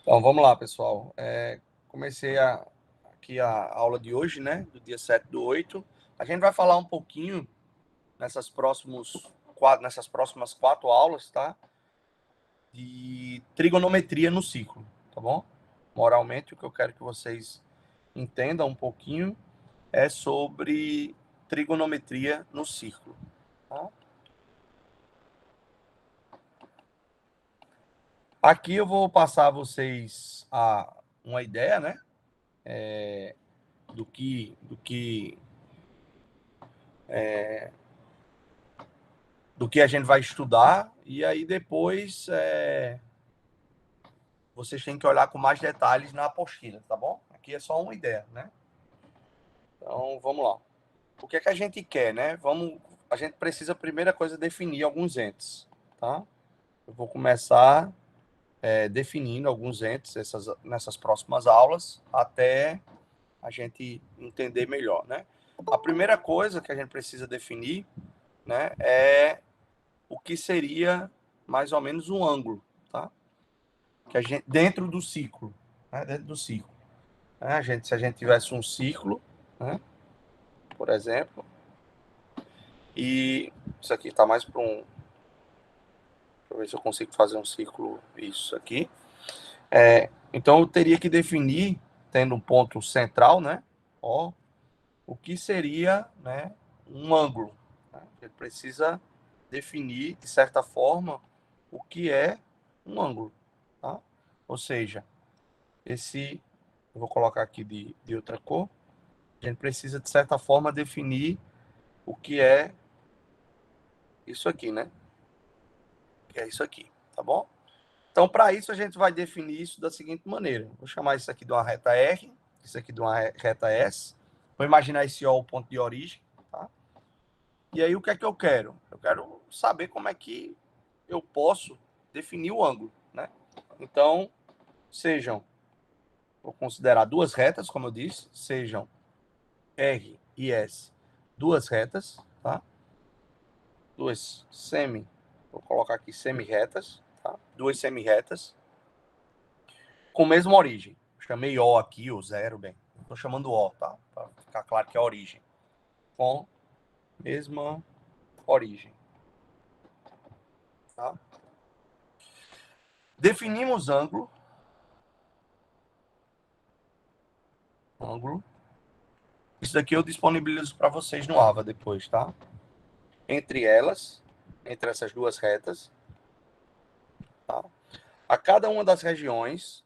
Então, vamos lá, pessoal. Comecei aqui a aula de hoje, né? Do dia 7/8. A gente vai falar um pouquinho nessas próximas 4 aulas, tá? De trigonometria no ciclo, tá bom? Moralmente, o que eu quero que vocês entendam um pouquinho é sobre trigonometria no círculo, tá? Aqui eu vou passar a vocês uma ideia, né? Do que a gente vai estudar, e aí depois vocês têm que olhar com mais detalhes na apostila, tá bom? Aqui é só uma ideia, né? Então, vamos lá. O que é que a gente quer, né? A gente precisa, primeira coisa, definir alguns entes, tá? Eu vou começar definindo alguns entes nessas próximas aulas, até a gente entender melhor, né? A primeira coisa que a gente precisa definir, né, é o que seria mais ou menos um ângulo, tá? Que a gente, dentro do ciclo, né? Dentro do ciclo. Né? Se a gente tivesse um ciclo, né? Por exemplo, e isso aqui está mais para um... Deixa eu ver se eu consigo fazer um círculo, isso aqui. Então, eu teria que definir, tendo um ponto central, né? Ó, o que seria, né, um ângulo. Né? A gente precisa definir, de certa forma, o que é um ângulo. Tá? Ou seja, eu vou colocar aqui de outra cor. A gente precisa, de certa forma, definir o que é isso aqui, né? Que é isso aqui, tá bom? Então, para isso, a gente vai definir isso da seguinte maneira. Vou chamar isso aqui de uma reta R, isso aqui de uma reta S. Vou imaginar esse O o ponto de origem, tá? E aí, o que é que eu quero? Eu quero saber como é que eu posso definir o ângulo, né? Então, vou considerar duas retas, como eu disse, sejam R e S, duas retas, tá? Vou colocar aqui semi-retas, tá? Duas semi-retas, com mesma origem. Chamei O aqui, o zero, bem. Estou chamando O, tá? Para ficar claro que é a origem. Com mesma origem. Tá? Definimos ângulo. Isso daqui eu disponibilizo para vocês no AVA depois, tá? Entre essas duas retas, tá? A cada uma das regiões,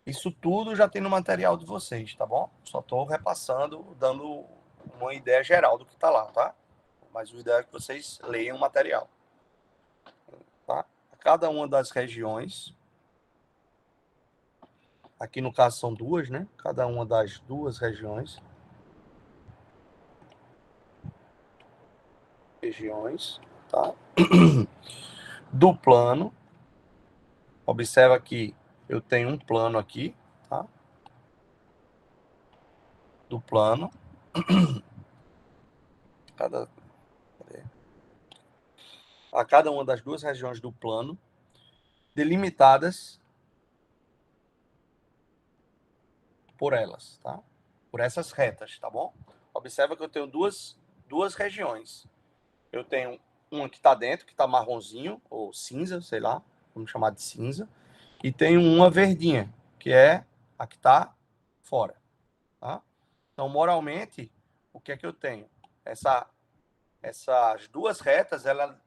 isso tudo já tem no material de vocês, tá bom? Só estou repassando, dando uma ideia geral do que está lá, tá? Mas o ideal é que vocês leiam o material. Tá? A cada uma das regiões, aqui no caso são duas, né? Cada uma das duas regiões, tá? Do plano, observa que eu tenho um plano aqui, tá? Do plano, a cada uma das duas regiões do plano, delimitadas por elas, tá? Por essas retas, tá bom? Observa que eu tenho duas regiões. Eu tenho uma que está dentro, que está marronzinho, ou cinza, sei lá, vamos chamar de cinza, e tenho uma verdinha, que é a que está fora, tá? Então, moralmente, o que é que eu tenho? Essas duas retas, ela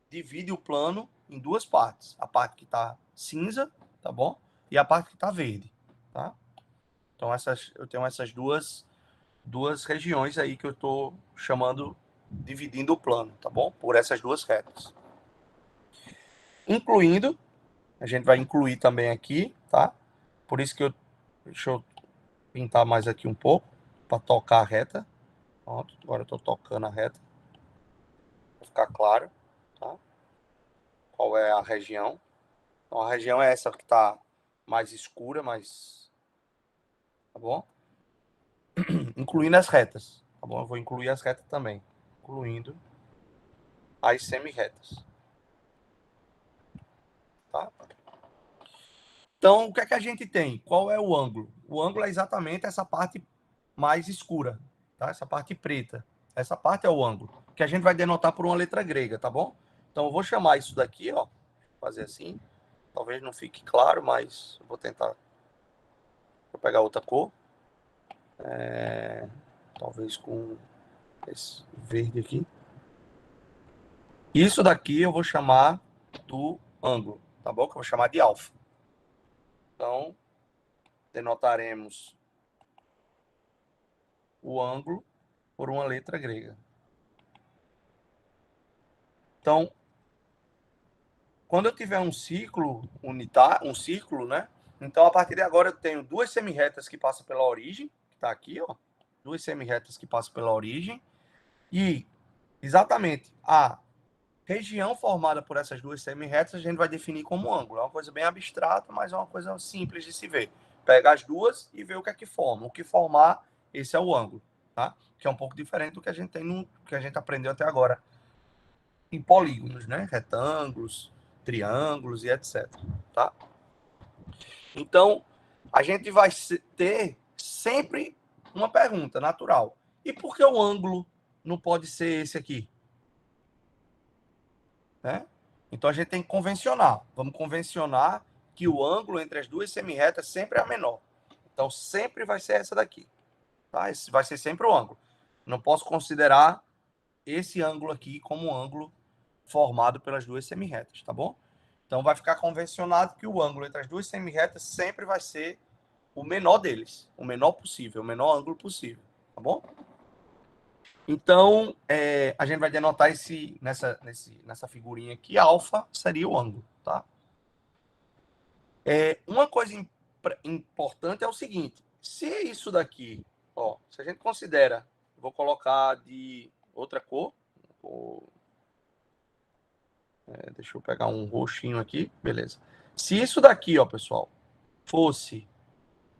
divide o plano em duas partes. A parte que está cinza, tá bom? E a parte que está verde, tá? Então, eu tenho essas duas regiões aí que eu estou chamando, dividindo o plano, tá bom? Por essas duas retas. Incluindo, a gente vai incluir também aqui, tá? Por isso que deixa eu pintar mais aqui um pouco, para tocar a reta. Pronto, agora eu estou tocando a reta. Para ficar claro, tá? Qual é a região. Então, a região é essa que está mais escura, tá bom? Incluindo as retas, tá bom? Eu vou incluir as retas também. Incluindo as semi-retas. Tá? Então, o que é que a gente tem? Qual é o ângulo? O ângulo é exatamente essa parte mais escura, tá? Essa parte preta. Essa parte é o ângulo, que a gente vai denotar por uma letra grega, tá bom? Então, eu vou chamar isso daqui, ó, fazer assim. Talvez não fique claro, mas eu vou tentar. Vou pegar outra cor. Talvez com esse verde aqui. Isso daqui eu vou chamar do ângulo, tá bom? Que eu vou chamar de alfa. Então, denotaremos o ângulo por uma letra grega. Então, quando eu tiver um círculo unitário, um círculo, né? Então, a partir de agora, eu tenho duas semi-retas que passam pela origem, que está aqui, ó. Duas semi-retas que passam pela origem. E, exatamente, a região formada por essas duas semi-retas a gente vai definir como ângulo. É uma coisa bem abstrata, mas é uma coisa simples de se ver. Pega as duas e vê o que é que forma. O que formar, esse é o ângulo, tá? Que é um pouco diferente do que a gente tem no que a gente aprendeu até agora em polígonos, né? Retângulos, triângulos e etc, tá? Então, a gente vai ter sempre uma pergunta natural. E por que o ângulo não pode ser esse aqui? Né? Então, a gente tem que convencionar. Vamos convencionar que o ângulo entre as duas semi-retas sempre é a menor. Então, sempre vai ser essa daqui. Tá? Esse vai ser sempre o ângulo. Não posso considerar esse ângulo aqui como um ângulo formado pelas duas semi-retas, tá bom? Então, vai ficar convencionado que o ângulo entre as duas semi-retas sempre vai ser o menor deles, o menor possível, o menor ângulo possível, tá bom? Então, a gente vai denotar nessa figurinha aqui, alfa seria o ângulo, tá? Uma coisa importante é o seguinte, se isso daqui, ó, se a gente considera, vou colocar de outra cor, deixa eu pegar um roxinho aqui, beleza. Se isso daqui, ó, pessoal, fosse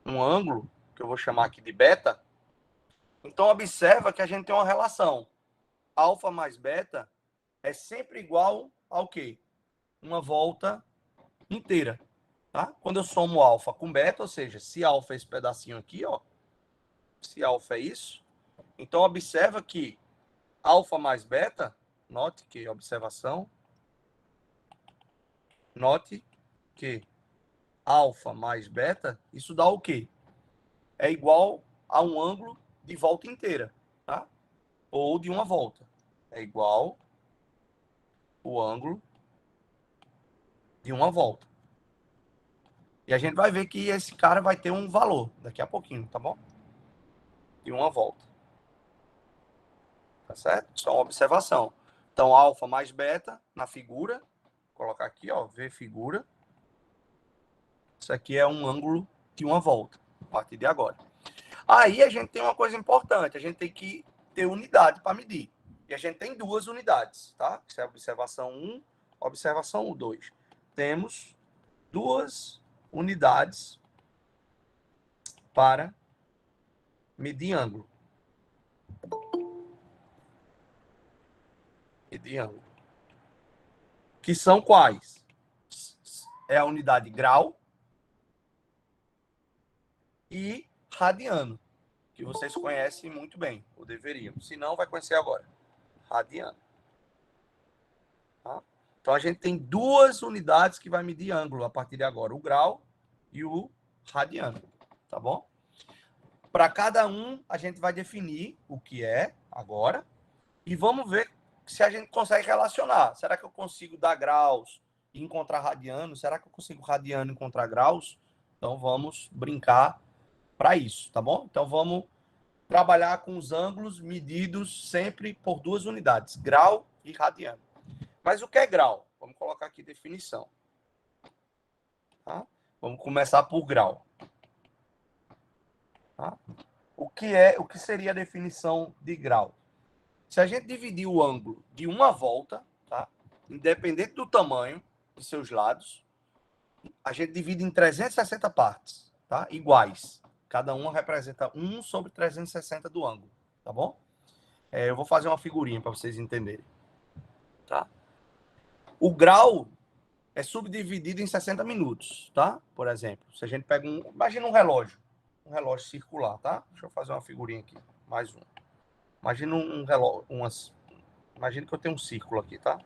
um ângulo, que eu vou chamar aqui de beta, então observa que a gente tem uma relação. Alfa mais beta é sempre igual ao quê? Uma volta inteira. Tá? Quando eu somo alfa com beta, ou seja, se alfa é esse pedacinho aqui, ó, se alfa é isso, então observa que alfa mais beta, note que observação, note que alfa mais beta, isso dá o quê? É igual a um ângulo de volta inteira, tá? Ou de uma volta. É igual o ângulo de uma volta. E a gente vai ver que esse cara vai ter um valor daqui a pouquinho, tá bom? De uma volta. Tá certo? Só uma observação. Então, alfa mais beta na figura. Vou colocar aqui, ó, V figura. Isso aqui é um ângulo de uma volta, a partir de agora. Aí a gente tem uma coisa importante. A gente tem que ter unidade para medir. E a gente tem duas unidades, tá? Isso é observação 1, observação 2. Temos duas unidades para medir ângulo. Medir ângulo. Que são quais? É a unidade grau e radiano, que vocês conhecem muito bem, ou deveriam. Se não, vai conhecer agora. Radiano. Tá? Então, a gente tem duas unidades que vai medir ângulo a partir de agora, o grau e o radiano. Tá bom? Para cada um, a gente vai definir o que é agora e vamos ver se a gente consegue relacionar. Será que eu consigo dar graus e encontrar radiano? Será que eu consigo radiano e encontrar graus? Então, vamos brincar para isso, tá bom? Então, vamos trabalhar com os ângulos medidos sempre por duas unidades, grau e radiano. Mas o que é grau? Vamos colocar aqui definição. Tá? Vamos começar por grau. Tá? O que seria a definição de grau? Se a gente dividir o ângulo de uma volta, tá? Independente do tamanho de seus lados, a gente divide em 360 partes, tá? Iguais. Cada uma representa 1 sobre 360 do ângulo, tá bom? Eu vou fazer uma figurinha para vocês entenderem. tá? O grau é subdividido em 60 minutos, tá? Por exemplo, se a gente pega imagina um relógio circular, tá? Deixa eu fazer uma figurinha aqui, mais um. Imagina um relógio, imagina que eu tenho um círculo aqui, tá?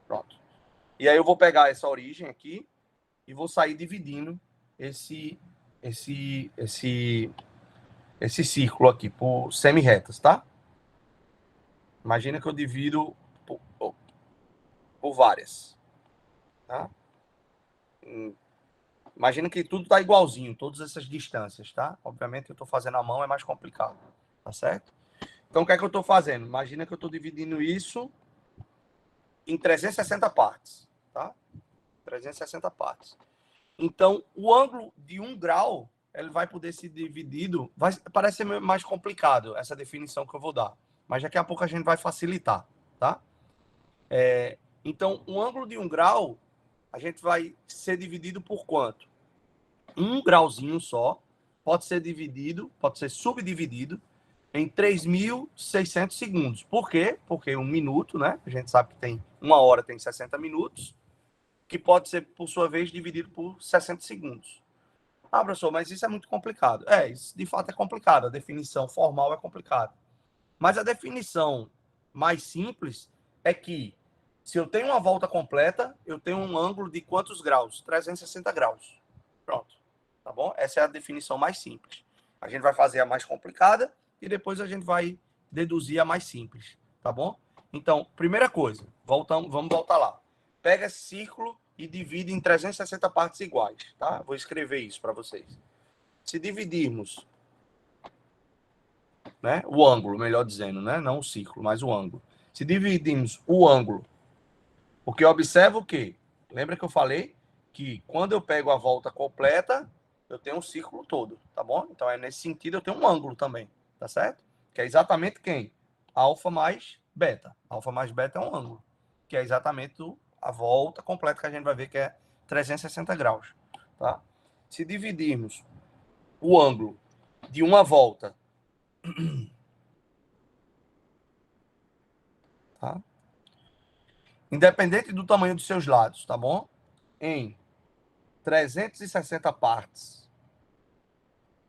Pronto. E aí eu vou pegar essa origem aqui e vou sair dividindo esse círculo aqui por semi-retas, tá? Imagina que eu divido por várias, tá? Imagina que tudo tá igualzinho, todas essas distâncias, tá? Obviamente que eu tô fazendo à mão é mais complicado, tá certo? Então o que é que eu tô fazendo? Imagina que eu tô dividindo isso em 360 partes, tá? 360 partes. Então, o ângulo de 1 grau, ele vai poder ser dividido, parece ser mais complicado essa definição que eu vou dar, mas daqui a pouco a gente vai facilitar, tá? Então, o ângulo de 1 grau, a gente vai ser dividido por quanto? 1 grauzinho só pode ser subdividido em 3.600 segundos. Por quê? Porque 1 minuto, né? A gente sabe que tem 1 hora, tem 60 minutos, que pode ser, por sua vez, dividido por 60 segundos. Ah, professor, mas isso é muito complicado. Isso de fato é complicado. A definição formal é complicada. Mas a definição mais simples é que, se eu tenho uma volta completa, eu tenho um ângulo de quantos graus? 360 graus. Pronto. Tá bom? Essa é a definição mais simples. A gente vai fazer a mais complicada e depois a gente vai deduzir a mais simples. Tá bom? Então, primeira coisa, vamos voltar lá. Pega esse círculo e divide em 360 partes iguais. Tá? Vou escrever isso para vocês. Se dividirmos, né, o ângulo, melhor dizendo, né, não o círculo, mas o ângulo. Se dividirmos o ângulo, porque observa o quê? Lembra que eu falei que quando eu pego a volta completa, eu tenho um círculo todo, tá bom? Então é nesse sentido, eu tenho um ângulo também, tá certo? Que é exatamente quem? Alfa mais beta. Alfa mais beta é um ângulo, que é exatamente a volta completa que a gente vai ver que é 360 graus, tá? Se dividirmos o ângulo de uma volta, tá? Independente do tamanho dos seus lados, tá bom? Em 360 partes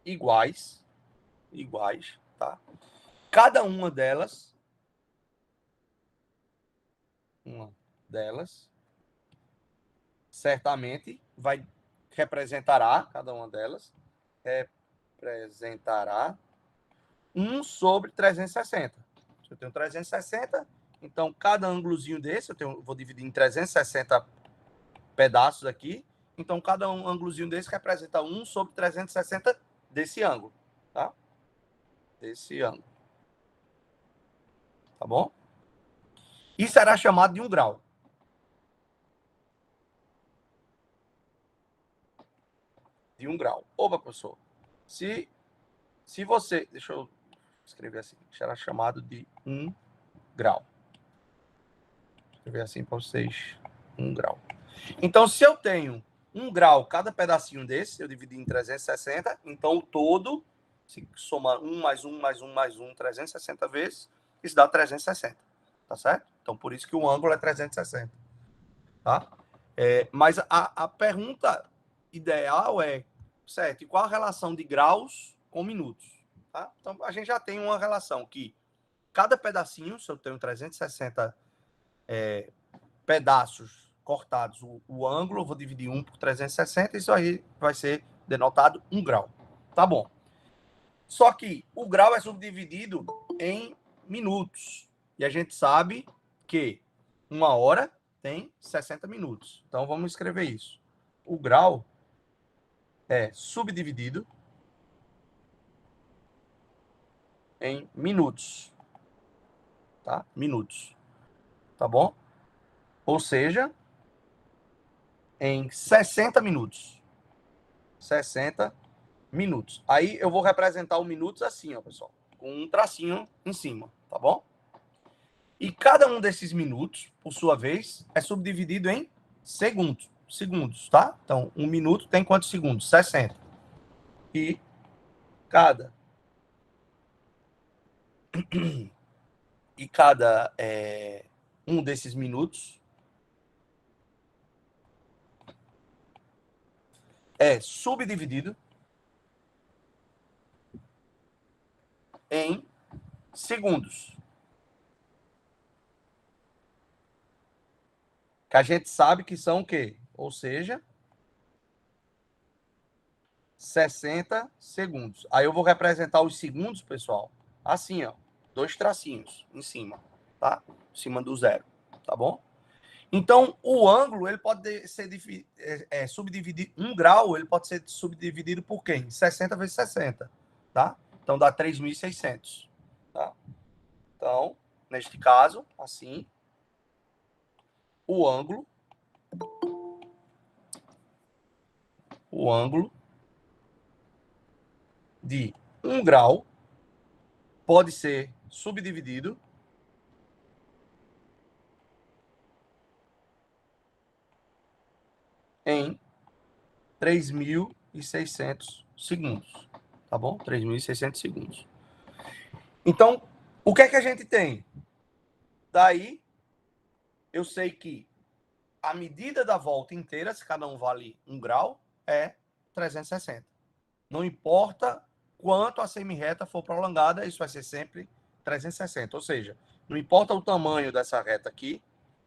iguais, tá? Cada uma delas, certamente cada uma delas representará 1 sobre 360. Se eu tenho 360, então cada ângulozinho desse, vou dividir em 360 pedaços aqui, então cada ângulozinho desse representa 1 sobre 360 desse ângulo, tá? Desse ângulo. Tá bom? Isso será chamado de 1 grau. De 1 grau. Opa, professor. Se você... Deixa eu escrever assim. Será chamado de 1 grau. Vou escrever assim para vocês. 1 grau. Então, se eu tenho 1 grau cada pedacinho desse, eu dividi em 360, então o todo, se somar 1 mais 1 mais 1 mais 1, 360 vezes, isso dá 360. Tá certo? Então, por isso que o ângulo é 360. Tá? Mas a pergunta ideal é, certo, e qual a relação de graus com minutos? Tá? Então, a gente já tem uma relação que cada pedacinho, se eu tenho 360 pedaços cortados, o ângulo, eu vou dividir 1 por 360, isso aí vai ser denotado 1 grau. Tá bom. Só que o grau é subdividido em minutos. E a gente sabe que 1 hora tem 60 minutos. Então, vamos escrever isso. O grau é subdividido em minutos. Tá? Minutos. Tá bom? Ou seja, em 60 minutos. 60 minutos. Aí eu vou representar o minutos assim, ó, pessoal. Com um tracinho em cima, tá bom? E cada um desses minutos, por sua vez, é subdividido em segundos, tá? Então, 1 minuto tem quantos segundos? 60. E cada um desses minutos é subdividido em segundos. Que a gente sabe que são o quê? Ou seja, 60 segundos. Aí eu vou representar os segundos, pessoal, assim, ó, 2 tracinhos em cima, tá? Em cima do zero, tá bom? Então, o ângulo, ele pode ser subdividido, 1 grau, ele pode ser subdividido por quem? 60 vezes 60, tá? Então, dá 3.600, tá? Então, neste caso, assim, o ângulo de 1 grau pode ser subdividido em 3.600 segundos, tá bom? 3.600 segundos. Então, o que é que a gente tem? Daí, eu sei que a medida da volta inteira, se cada um vale 1 grau, é 360. Não importa quanto a semi-reta for prolongada, isso vai ser sempre 360. Ou seja, não importa o tamanho dessa reta aqui,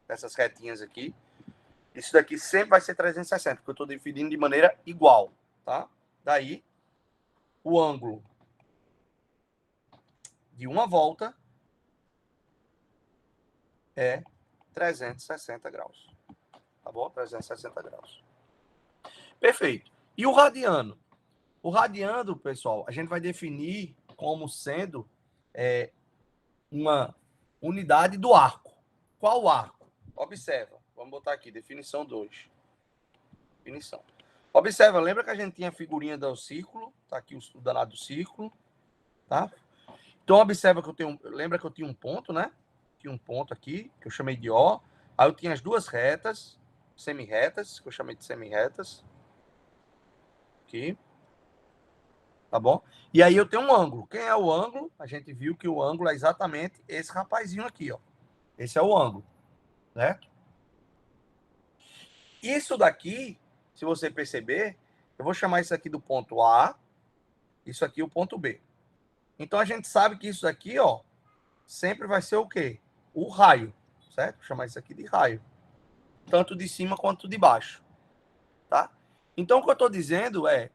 dessas retinhas aqui, isso daqui sempre vai ser 360, porque eu estou dividindo de maneira igual, tá? Daí, o ângulo de uma volta é 360 graus. Tá bom? 360 graus. Perfeito. E o radiano? O radiano, pessoal, a gente vai definir como sendo uma unidade do arco. Qual arco? Observa. Vamos botar aqui, definição 2. Definição. Observa, lembra que a gente tinha a figurinha do círculo? Tá aqui o danado do círculo. Tá? Então, observa que eu tenho. Lembra que eu tinha um ponto, né? Tinha um ponto aqui, que eu chamei de O. Aí eu tinha as duas retas, semi-retas, que eu chamei de semi-retas. Aqui. Tá bom? E aí eu tenho um ângulo. Quem é o ângulo? A gente viu que o ângulo é exatamente esse rapazinho aqui, ó. Esse é o ângulo, certo? Isso daqui, se você perceber, eu vou chamar isso aqui do ponto A, isso aqui o ponto B. Então a gente sabe que isso daqui, ó, sempre vai ser o quê? O raio, certo? Vou chamar isso aqui de raio. Tanto de cima quanto de baixo, tá? Então o que eu estou dizendo é,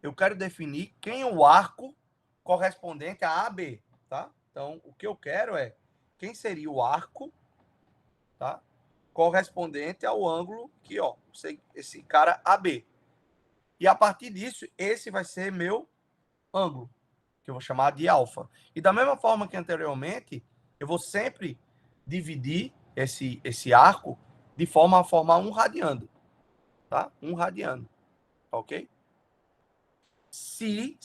eu quero definir quem é o arco correspondente a AB, tá? Então o que eu quero é quem seria o arco, tá? Correspondente ao ângulo aqui, ó, esse cara AB. E a partir disso, esse vai ser meu ângulo, que eu vou chamar de alfa. E da mesma forma que anteriormente, eu vou sempre dividir esse arco de forma a formar um radiano, tá? Um radiano, ok? Se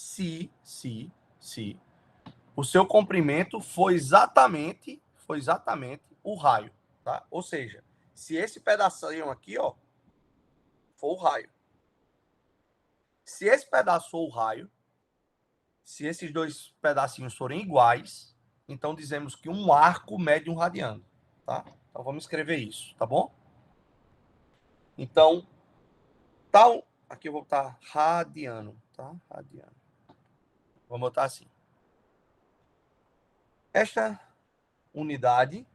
o seu comprimento foi exatamente o raio, tá? Ou seja, se esse pedacinho aqui, ó, for o raio. Se esse pedaço for o raio, se esses dois pedacinhos forem iguais, então dizemos que um arco mede um radiano, tá? Então vamos escrever isso, tá bom? Então, tal, aqui eu vou botar radiano, tá? Radiano. Vamos botar assim. Esta unidade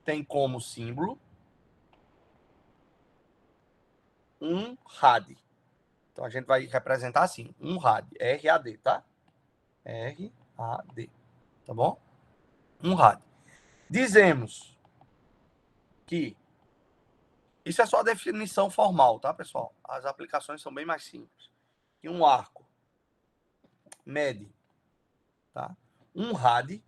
tem como símbolo um rad. Então a gente vai representar assim, um rad, RAD, tá? RAD, tá bom? Um rad. Dizemos que isso é só a definição formal, tá, pessoal? As aplicações são bem mais simples. Que um arco mede, tá? Um rad.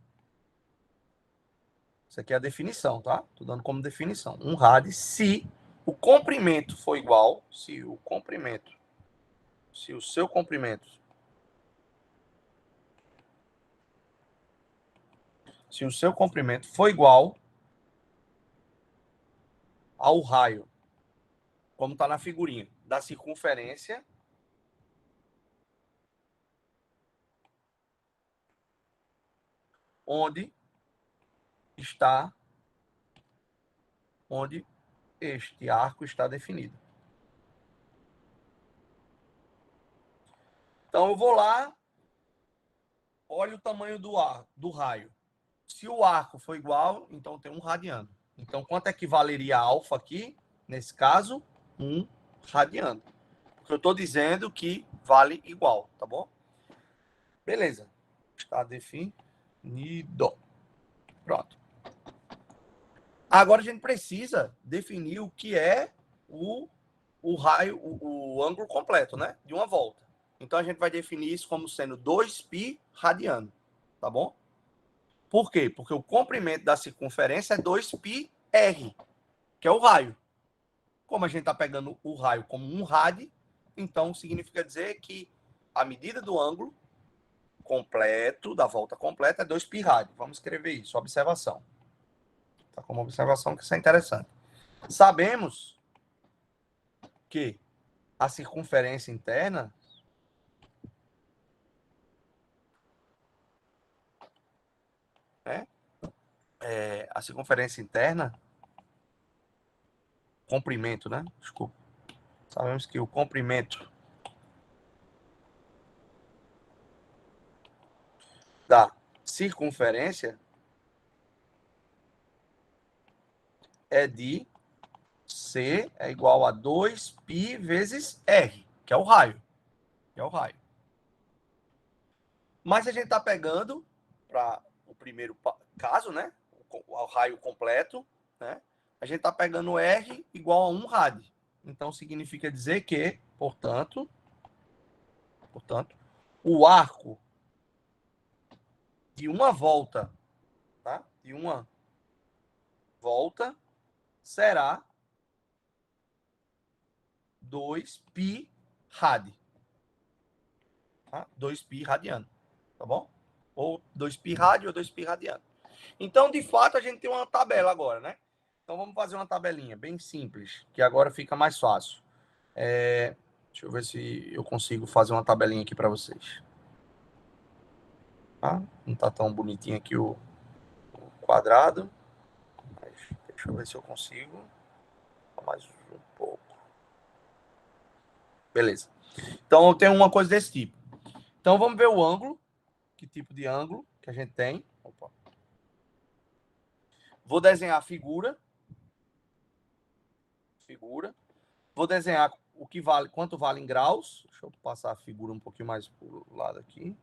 Isso aqui é a definição, tá? Tô dando como definição. Um rad se o comprimento for igual, se o seu comprimento, se o seu comprimento for igual ao raio, como está na figurinha, da circunferência onde está onde este arco está definido. Então, eu vou lá, olho o tamanho do raio. Se o arco for igual, então tem um radiano. Então, quanto é que valeria alfa aqui? Nesse caso, 1 radiano. Porque eu estou dizendo que vale igual, tá bom? Beleza. Está definido. Pronto. Agora a gente precisa definir o que é o raio, o ângulo completo, né? De uma volta. Então a gente vai definir isso como sendo 2π radiano, tá bom? Por quê? Porque o comprimento da circunferência é 2πr, que é o raio. Como a gente está pegando o raio como um rad, então significa dizer que a medida do ângulo completo, da volta completa, é 2π rad. Vamos escrever isso, observação. Tá como observação que isso é interessante. Sabemos que a circunferência interna a circunferência interna, comprimento, né? Desculpa. Sabemos que o comprimento da circunferência é de C é igual a 2π vezes R, que é o raio. Que é o raio. Mas a gente está pegando, para o primeiro caso, né? O raio completo, né? A gente está pegando R igual a 1 rad. Então, significa dizer que, portanto, o arco de uma volta, tá? De uma volta será 2π rad. Tá? 2π radiano, tá bom? Ou 2π rad ou 2π radiano. Então, de fato, a gente tem uma tabela agora, né? Então, vamos fazer uma tabelinha bem simples, que agora fica mais fácil. Deixa eu ver se eu consigo fazer uma tabelinha aqui para vocês. Tá? Não está tão bonitinho aqui o quadrado. Mas deixa eu ver se eu consigo. Mais um pouco. Beleza. Então, eu tenho uma coisa desse tipo. Então, vamos ver o ângulo. Que tipo de ângulo que a gente tem. Opa. Vou desenhar a figura. Vou desenhar o que vale, quanto vale em graus. Deixa eu passar a figura um pouquinho mais para o lado aqui.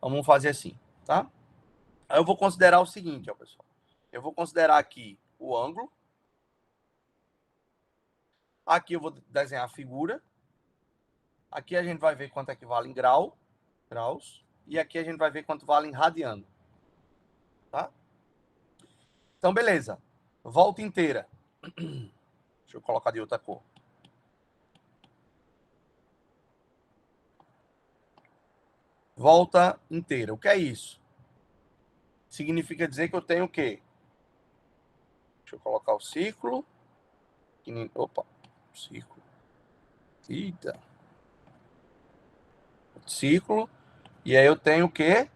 Vamos fazer assim, tá? Aí eu vou considerar o seguinte, ó, pessoal. Eu vou considerar aqui o ângulo. Aqui eu vou desenhar a figura. Aqui a gente vai ver quanto é que vale em graus. E aqui a gente vai ver quanto vale em radiano. Tá? Então, beleza. Volta inteira. Deixa eu colocar de outra cor. Volta inteira. O que é isso? Significa dizer que eu tenho o quê? Deixa eu colocar o círculo. Opa, círculo. Eita. Círculo. E aí eu tenho o quê?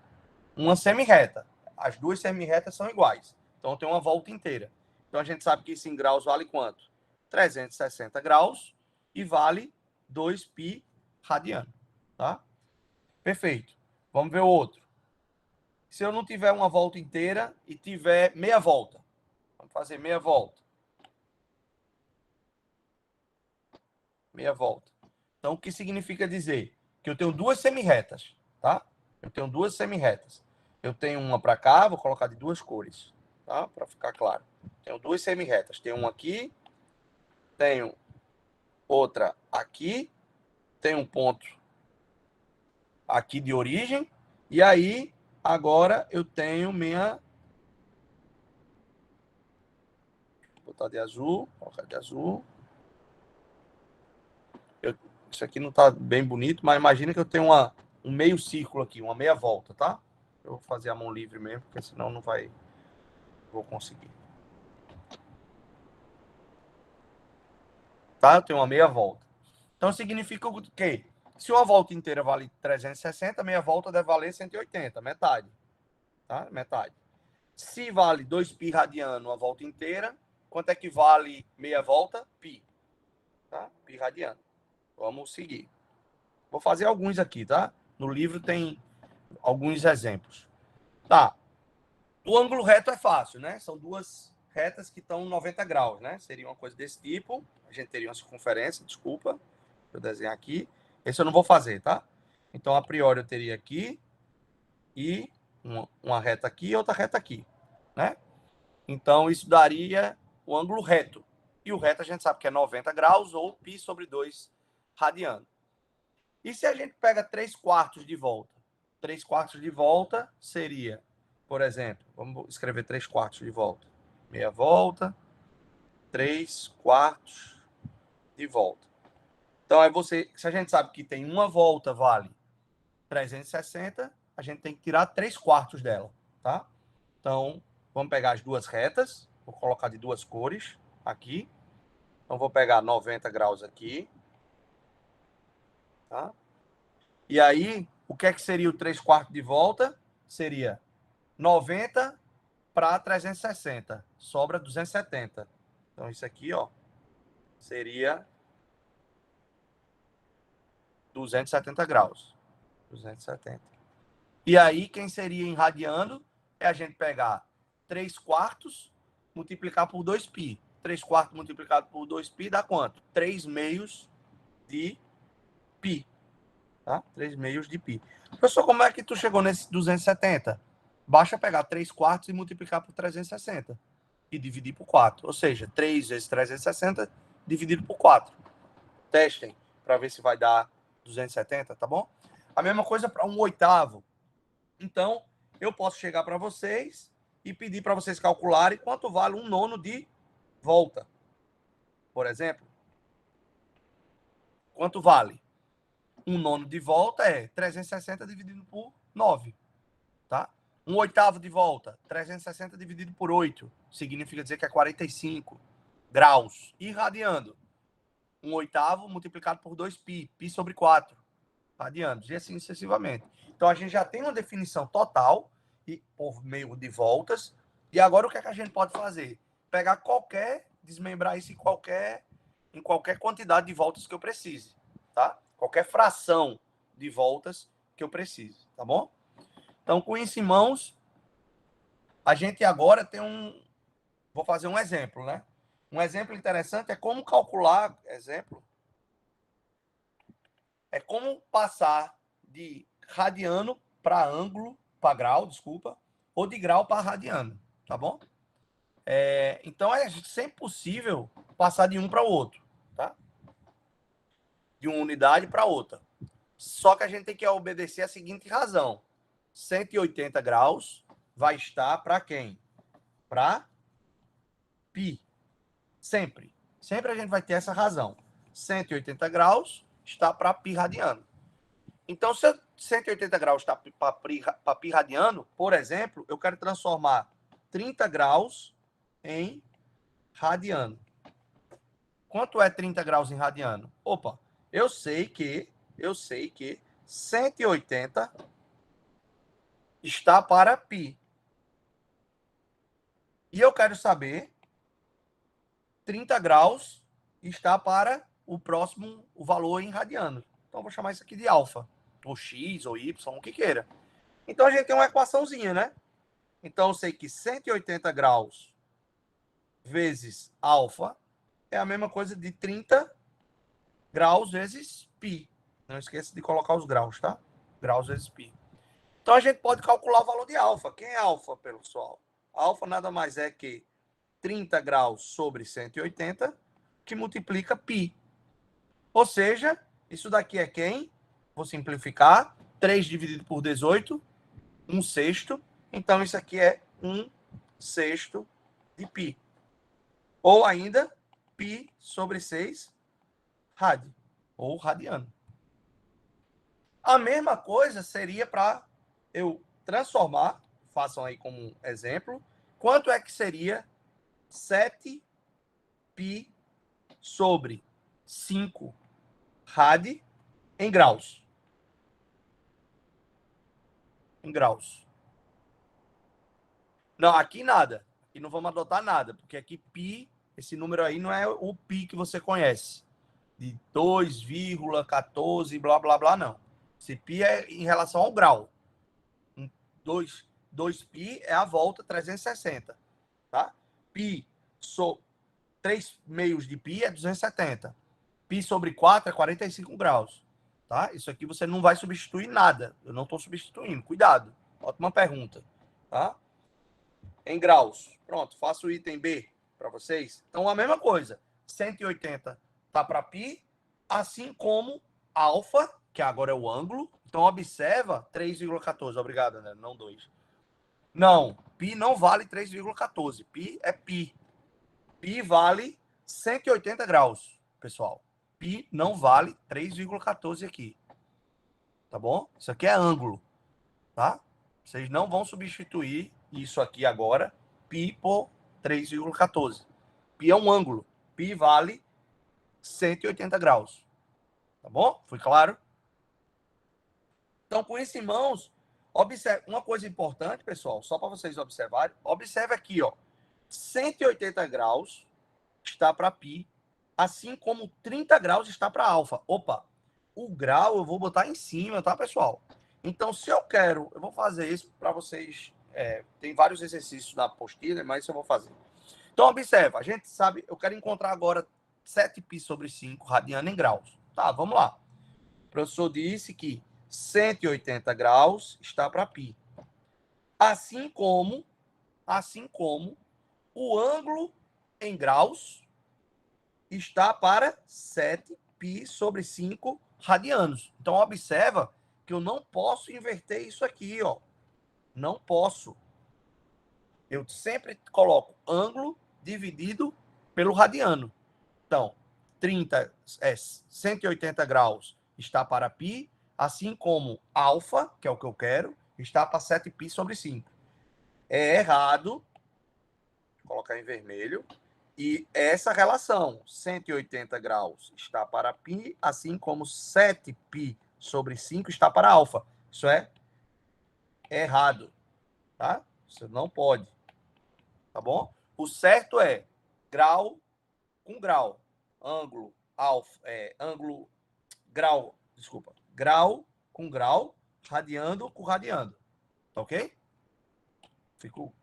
Uma semirreta. As duas semirretas são iguais. Então eu tenho uma volta inteira. Então a gente sabe que isso em graus vale quanto? 360 graus e vale 2π radiano. Tá? Perfeito. Vamos ver o outro. Se eu não tiver uma volta inteira e tiver meia volta. Vamos fazer meia volta. Meia volta. Então, o que significa dizer? Que eu tenho duas semirretas, tá? Eu tenho duas semirretas. Eu tenho uma para cá, vou colocar de duas cores, tá? Para ficar claro. Tenho duas semirretas. Tenho uma aqui, tenho outra aqui, tenho um ponto aqui de origem, e aí, agora eu tenho minha... Vou botar de azul, colocar de azul. Isso aqui não está bem bonito, mas imagina que eu tenho um meio círculo aqui, uma meia volta, tá? Eu vou fazer a mão livre mesmo, porque senão não vou conseguir. Tá? Eu tenho uma meia volta. Então significa o quê? Se uma volta inteira vale 360, meia volta deve valer 180, metade. tá? Metade. Se vale 2π radiano a volta inteira, quanto é que vale meia volta? Π, tá? Π radiano. Vamos seguir. Vou fazer alguns aqui, tá? No livro tem alguns exemplos. Tá. O ângulo reto é fácil, né? São duas retas que estão 90 graus, né? Seria uma coisa desse tipo. A gente teria uma circunferência, desculpa. Deixa eu desenhar aqui. Esse eu não vou fazer, tá? Então, a priori, eu teria aqui e uma reta aqui e outra reta aqui, né? Então, isso daria o ângulo reto. E o reto a gente sabe que é 90 graus ou π sobre 2 radiano. E se a gente pega 3/4 de volta? 3/4 de volta seria, por exemplo, vamos escrever 3/4 de volta. Meia volta, 3/4 de volta. Então, aí se a gente sabe que tem uma volta vale 360, a gente tem que tirar 3/4 dela, tá? Então, vamos pegar as duas retas, vou colocar de duas cores aqui. Então, vou pegar 90 graus aqui, tá? E aí, o que é que seria o 3/4 de volta? Seria 90 para 360, sobra 270. Então, isso aqui, ó, seria 270 graus. 270. E aí, quem seria em radiano é a gente pegar 3/4 multiplicar por 2π. 3/4 multiplicado por 2π dá quanto? 3/2 de π. Tá? 3/2 de π. Professor, como é que tu chegou nesse 270? Basta pegar 3/4 e multiplicar por 360 e dividir por 4. Ou seja, 3 vezes 360 dividido por 4. Testem para ver se vai dar 270, tá bom? A mesma coisa para 1/8. Então, eu posso chegar para vocês e pedir para vocês calcularem quanto vale 1/9 de volta. Por exemplo, quanto vale? 1/9 de volta é 360 dividido por 9, tá? 1/8 de volta, 360 dividido por 8, significa dizer que é 45 graus. Irradiando, 1/8 multiplicado por 2π, π sobre 4, radianos, e assim sucessivamente. Então, a gente já tem uma definição total e por meio de voltas. E agora, o que é que a gente pode fazer? Pegar desmembrar isso em qualquer quantidade de voltas que eu precise, tá? Qualquer fração de voltas que eu precise, tá bom? Então, com isso em mãos, a gente agora tem Vou fazer um exemplo, né? Um exemplo interessante é como calcular... É como passar de radiano para ângulo, para grau, desculpa, ou de grau para radiano, tá bom? Então, é sempre possível passar de um para o outro, tá? De uma unidade para outra. Só que a gente tem que obedecer a seguinte razão. 180 graus vai estar para quem? Para π. Sempre. Sempre a gente vai ter essa razão. 180 graus está para π radiano. Então, se 180 graus está para π radiano, por exemplo, eu quero transformar 30 graus em radiano. Quanto é 30 graus em radiano? Opa, eu sei que 180 está para π. E eu quero saber 30 graus está para o valor em radiano. Então, vou chamar isso aqui de alfa, ou x, ou y, o que queira. Então, a gente tem uma equaçãozinha, né? Então, eu sei que 180 graus vezes alfa é a mesma coisa de 30 graus vezes π. Não esqueça de colocar os graus, tá? Graus vezes π. Então, a gente pode calcular o valor de alfa. Quem é alfa, pessoal? Alfa nada mais é que 30 graus sobre 180, que multiplica π. Ou seja, isso daqui é quem? Vou simplificar. 3 dividido por 18, 1/6. Então, isso aqui é 1/6 de π. Ou ainda, π sobre 6 rad, ou radiano. A mesma coisa seria para eu transformar, façam aí como um exemplo, quanto é que seria 7π sobre 5 rad em graus. Em graus. Não, aqui nada. Aqui não vamos adotar nada, porque aqui π, esse número aí não é o π que você conhece, de 2,14, blá, blá, blá, não. Esse π é em relação ao grau. 2π é a volta 360, tá? Π, 3 meios de π é 270. Π sobre 4 é 45 graus, tá? Isso aqui você não vai substituir nada. Eu não estou substituindo. Cuidado. Ótima pergunta, tá? Em graus. Pronto, faço o item B para vocês. Então, a mesma coisa. 180 tá para π, assim como alfa, que agora é o ângulo. Então, observa 3,14. Obrigado, né? Não 2. Não, π não vale 3,14. Π é π. Π vale 180 graus, pessoal. Π não vale 3,14 aqui. Tá bom? Isso aqui é ângulo, tá? Vocês não vão substituir isso aqui agora, π por 3,14. Π é um ângulo. Π vale 180 graus. Tá bom? Foi claro? Então, com isso em mãos, observe uma coisa importante, pessoal, só para vocês observarem. Observe aqui, ó. 180 graus está para π, assim como 30 graus está para alfa. Opa, o grau eu vou botar em cima, tá, pessoal? Então, se eu quero, eu vou fazer isso para vocês. Tem vários exercícios na apostila, mas isso eu vou fazer. Então, observa, a gente sabe, eu quero encontrar agora 7π sobre 5 radiano em graus. Tá, vamos lá. O professor disse que 180 graus está para π. Assim como o ângulo em graus está para 7π sobre 5 radianos. Então, observa que eu não posso inverter isso aqui, ó. Não posso. Eu sempre coloco ângulo dividido pelo radiano. Então, 180 graus está para π, assim como alfa, que é o que eu quero, está para 7π sobre 5. É errado, vou colocar em vermelho, e essa relação, 180 graus está para π, assim como 7π sobre 5 está para alfa. Isso é errado, tá? Você não pode, tá bom? O certo é grau com grau, ângulo, grau com grau, radiando com radiando, tá ok?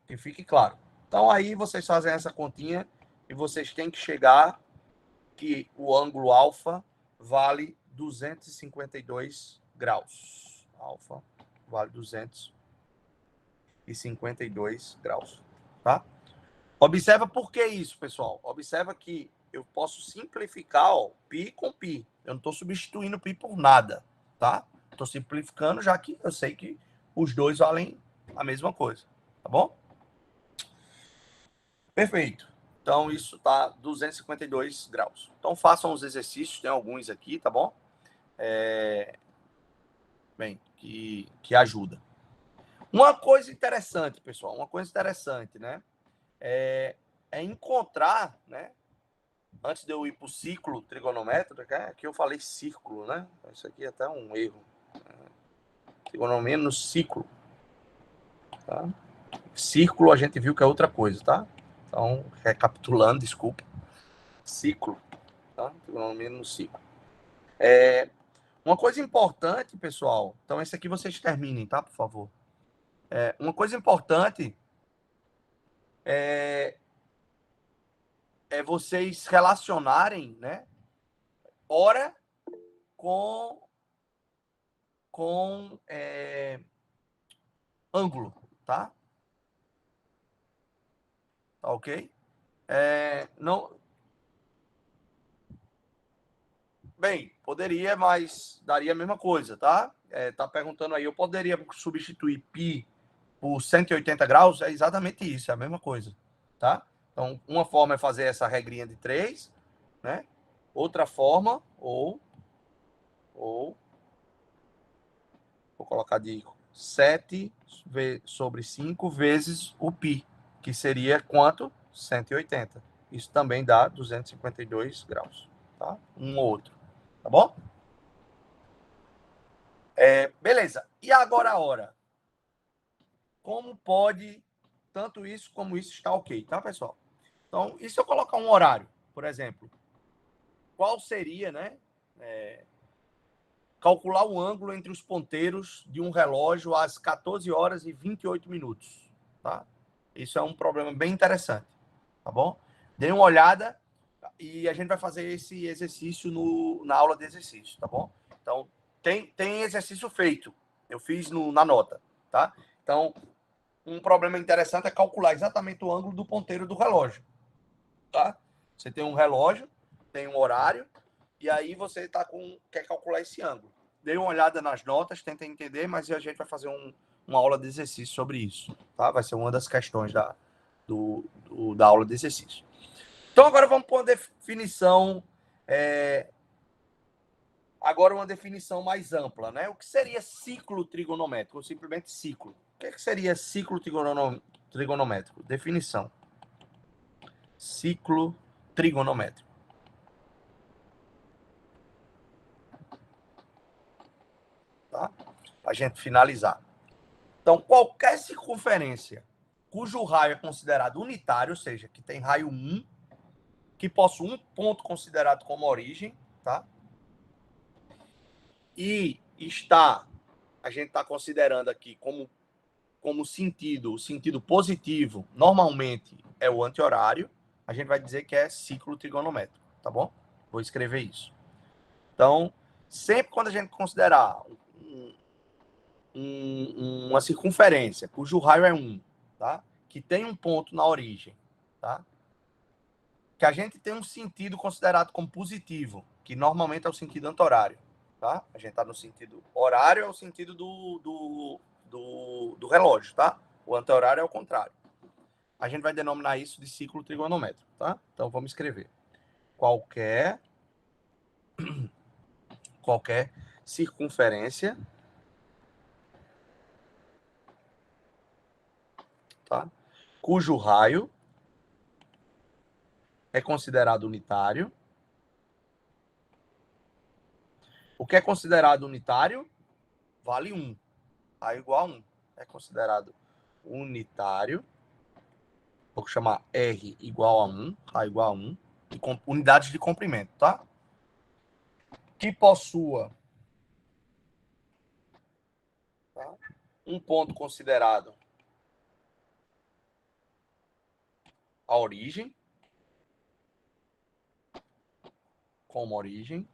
Que fique claro. Então aí vocês fazem essa continha e vocês têm que chegar que o ângulo alfa vale 252 graus. Alfa vale 252 graus, tá? Observa por que isso, pessoal. Observa que eu posso simplificar, ó, π com π. Eu não estou substituindo π por nada, tá? Estou simplificando, já que eu sei que os dois valem a mesma coisa, tá bom? Perfeito. Então, isso está 252 graus. Então, façam os exercícios, tem alguns aqui, tá bom? Bem, que ajuda. Uma coisa interessante, pessoal, né? É encontrar, né? Antes de eu ir para o ciclo trigonométrico, aqui eu falei círculo, né? Isso aqui é até um erro. Trigonometria no ciclo. Tá? Círculo a gente viu que é outra coisa, tá? Então, recapitulando, desculpa. Ciclo. Tá? Trigonometria no ciclo. Uma coisa importante, pessoal. Então, esse aqui vocês terminem, tá? Por favor. Uma coisa importante é vocês relacionarem, né? Hora com ângulo, tá? Tá ok? Não. Bem, poderia, mas daria a mesma coisa, tá? Tá perguntando aí, eu poderia substituir π por 180 graus? É exatamente isso, é a mesma coisa, tá? Então, uma forma é fazer essa regrinha de 3, né? Outra forma, ou vou colocar de 7 sobre 5 vezes o π, que seria quanto? 180. Isso também dá 252 graus, tá? Um ou outro, tá bom? Beleza. E agora a hora? Como pode tanto isso como isso está ok, tá, pessoal? Então, e se eu colocar um horário, por exemplo, qual seria, né? Calcular o ângulo entre os ponteiros de um relógio às 14 horas e 28 minutos, tá? Isso é um problema bem interessante, tá bom? Dê uma olhada e a gente vai fazer esse exercício na aula de exercício, tá bom? Então, tem exercício feito. Eu fiz na nota, tá? Então, um problema interessante é calcular exatamente o ângulo do ponteiro do relógio, tá? Você tem um relógio, tem um horário, e aí você quer calcular esse ângulo. Dê uma olhada nas notas, tenta entender, mas a gente vai fazer uma aula de exercício sobre isso, tá? Vai ser uma das questões da aula de exercício. Então, agora vamos para uma definição, agora uma definição mais ampla, né? O que seria ciclo trigonométrico? Ou simplesmente ciclo. O que seria ciclo trigonométrico? Definição. Ciclo trigonométrico. Tá? Para a gente finalizar. Então, qualquer circunferência cujo raio é considerado unitário, ou seja, que tem raio 1, que possui um ponto considerado como origem, tá? E a gente está considerando aqui como sentido, o sentido positivo, normalmente é o anti-horário, a gente vai dizer que é ciclo trigonométrico, tá bom? Vou escrever isso. Então, sempre quando a gente considerar uma circunferência cujo raio é 1, tá? Que tem um ponto na origem, tá? Que a gente tem um sentido considerado como positivo, que normalmente é o sentido anti-horário, tá? A gente está no sentido horário, é o sentido do relógio, tá? O anti-horário é o contrário. A gente vai denominar isso de ciclo trigonométrico, tá? Então, vamos escrever. Qualquer circunferência, tá? Cujo raio é considerado unitário. O que é considerado unitário vale 1. Raio igual a 1. É considerado unitário. Vou chamar R igual a 1. Raio igual a 1. E com unidades de comprimento, tá? Que possua, tá? Um ponto considerado a origem. Como origem.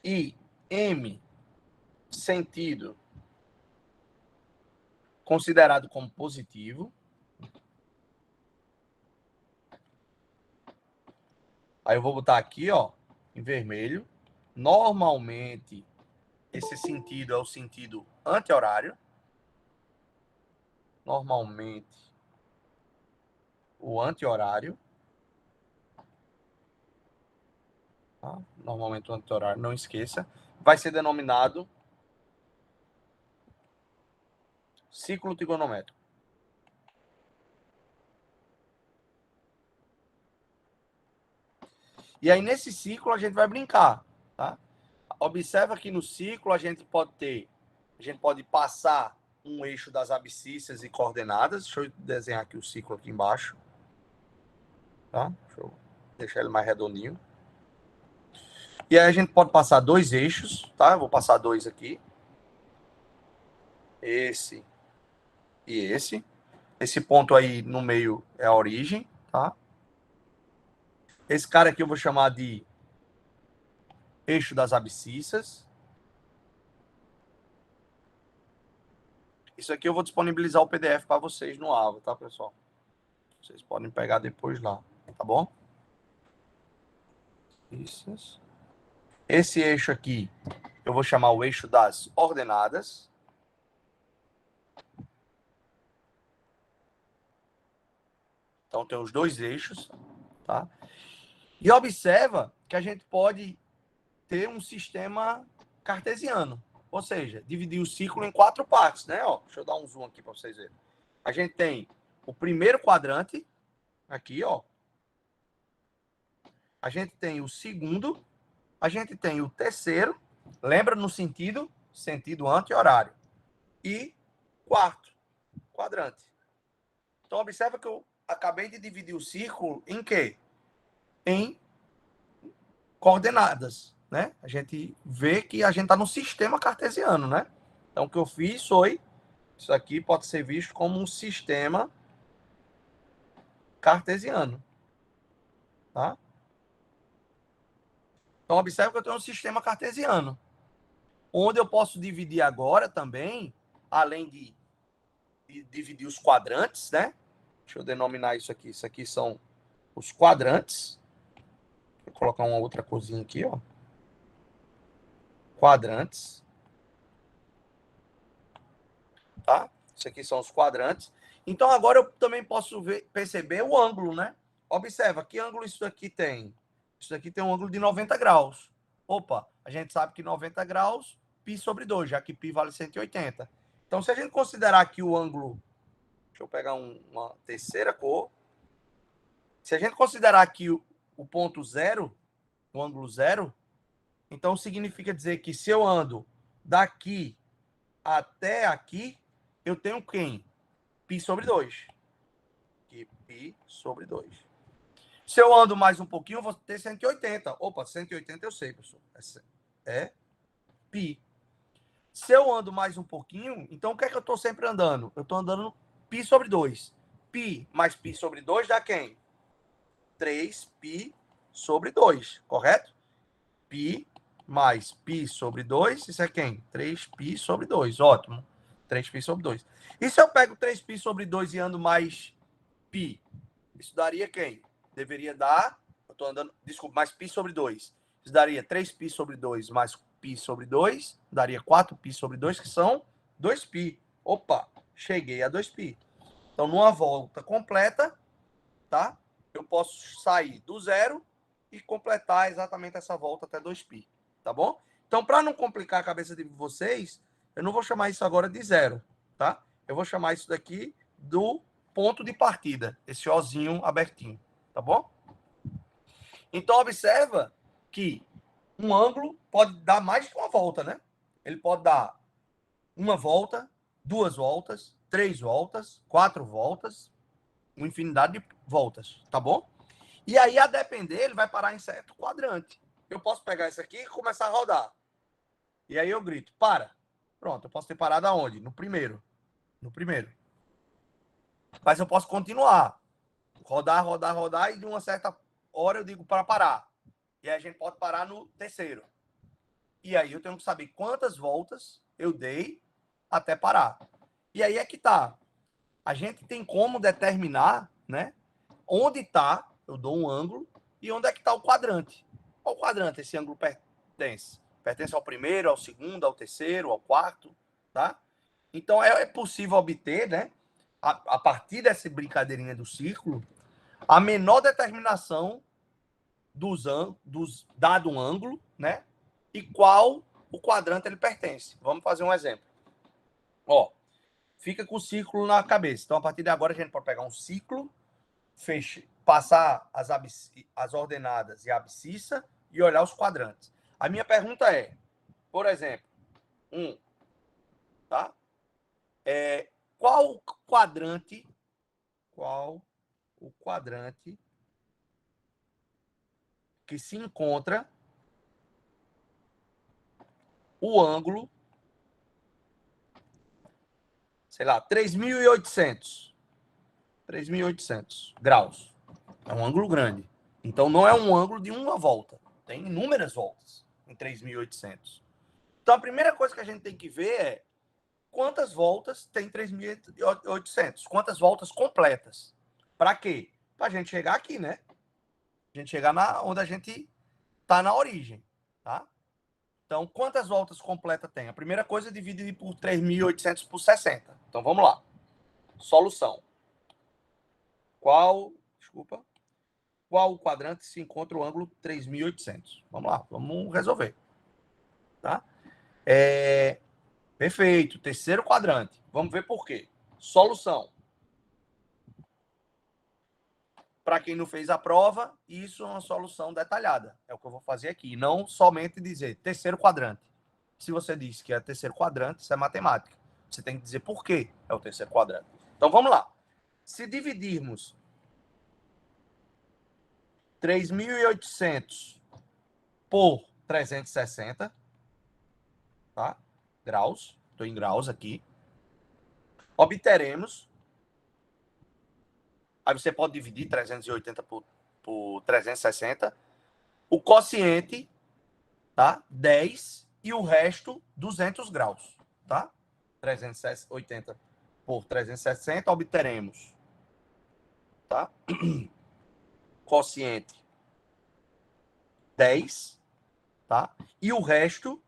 E M sentido considerado como positivo. Aí eu vou botar aqui, ó, em vermelho. Normalmente, esse sentido é o sentido anti-horário. Normalmente, o anti-horário. Tá? Normalmente, o anti-horário, não esqueça. Vai ser denominado ciclo trigonométrico. E aí, nesse ciclo, a gente vai brincar, tá? Observa que no ciclo a gente pode passar um eixo das abscissas e coordenadas. Deixa eu desenhar aqui o ciclo aqui embaixo. Tá? Deixa eu deixar ele mais redondinho. E aí a gente pode passar 2 eixos, tá? Eu vou passar 2 aqui. Esse e esse. Esse ponto aí no meio é a origem, tá? Esse cara aqui eu vou chamar de eixo das abscissas. Isso aqui eu vou disponibilizar o PDF para vocês no Ava, tá, pessoal? Vocês podem pegar depois lá, tá bom? Isso. Esse eixo aqui eu vou chamar o eixo das ordenadas. Então tem os 2 eixos, tá? E observa que a gente pode ter um sistema cartesiano, ou seja, dividir o ciclo em 4 partes, né? Ó, deixa eu dar um zoom aqui para vocês verem. A gente tem o primeiro quadrante, aqui, ó. A gente tem o segundo, a gente tem o terceiro, lembra no sentido anti-horário. E quarto quadrante. Então, observa que eu acabei de dividir o círculo em quê? Em coordenadas, né? A gente vê que a gente está no sistema cartesiano, né? Então, o que eu fiz foi, isso aqui pode ser visto como um sistema cartesiano, tá? Então, observa que eu tenho um sistema cartesiano, onde eu posso dividir agora também, além de dividir os quadrantes, né? Deixa eu denominar isso aqui. Isso aqui são os quadrantes. Vou colocar uma outra corzinha aqui, ó. Quadrantes. Tá? Isso aqui são os quadrantes. Então, agora eu também posso perceber o ângulo, né? Observa, que ângulo isso aqui tem? Isso aqui tem um ângulo de 90 graus. Opa, a gente sabe que 90 graus, π sobre 2, já que π vale 180. Então, se a gente considerar aqui o ângulo... Deixa eu pegar uma terceira cor. Se a gente considerar aqui o ponto zero, o ângulo zero, então significa dizer que se eu ando daqui até aqui, eu tenho quem? π sobre 2. Aqui, π sobre 2. Se eu ando mais um pouquinho, eu vou ter 180. Opa, 180 eu sei, pessoal. É π. Se eu ando mais um pouquinho, então o que é que eu estou sempre andando? Eu estou andando π sobre 2. π mais π sobre 2 dá quem? 3π sobre 2, correto? π mais π sobre 2, isso é quem? 3π sobre 2, ótimo. 3π sobre 2. E se eu pego 3π sobre 2 e ando mais π? Isso daria quem? Deveria dar, eu estou andando, desculpa, mais π sobre 2. Isso daria 3π sobre 2 mais π sobre 2, daria 4π sobre 2, que são 2π. Opa, cheguei a 2π. Então, numa volta completa, tá? Eu posso sair do zero e completar exatamente essa volta até 2π, tá bom? Então, para não complicar a cabeça de vocês, eu não vou chamar isso agora de zero, tá? Eu vou chamar isso daqui do ponto de partida, esse ozinho abertinho, tá bom? Então, observa que um ângulo pode dar mais de uma volta, né? Ele pode dar uma volta, 2 voltas, 3 voltas, 4 voltas, uma infinidade de voltas, tá bom? E aí, a depender, ele vai parar em certo quadrante. Eu posso pegar isso aqui e começar a rodar. E aí eu grito, para. Pronto, eu posso ter parado aonde? No primeiro. No primeiro. Mas eu posso continuar. Rodar, rodar, rodar, e de uma certa hora eu digo para parar. E aí a gente pode parar no terceiro. E aí eu tenho que saber quantas voltas eu dei até parar. E aí é que tá. A gente tem como determinar, né? Onde está, eu dou um ângulo, e onde é que está o quadrante. Qual quadrante esse ângulo pertence? Pertence ao primeiro, ao segundo, ao terceiro, ao quarto, tá? Então, é possível obter, né, a partir dessa brincadeirinha do círculo, a menor determinação dos dado um ângulo, né, e qual o quadrante ele pertence. Vamos fazer um exemplo. Ó, fica com o círculo na cabeça. Então, a partir de agora, a gente pode pegar um ciclo, passar as ordenadas e a abscissa e olhar os quadrantes. A minha pergunta é, por exemplo, tá? Qual o quadrante que se encontra o ângulo, sei lá, 3.800 graus. É um ângulo grande. Então, não é um ângulo de uma volta. Tem inúmeras voltas em 3.800. Então, a primeira coisa que a gente tem que ver é quantas voltas tem 3.800. Quantas voltas completas. Para quê? Para a gente chegar aqui, né? A gente chegar onde a gente está na origem, tá? Então, quantas voltas completas tem? A primeira coisa é dividir por 3.800 por 60. Então, vamos lá. Solução. Qual o quadrante se encontra o ângulo 3.800? Vamos lá, vamos resolver. Tá? Perfeito, terceiro quadrante. Vamos ver por quê. Solução. Para quem não fez a prova, isso é uma solução detalhada. É o que eu vou fazer aqui. Não somente dizer terceiro quadrante. Se você disse que é terceiro quadrante, isso é matemática. Você tem que dizer por que é o terceiro quadrante. Então, vamos lá. Se dividirmos 3.800 por 360, tá? Graus. Estou em graus aqui. Obteremos. Aí você pode dividir 380 por 360. O quociente, tá? 10 e o resto 200 graus, tá? 380 por 360 obteremos, tá? Quociente 10, tá? E o resto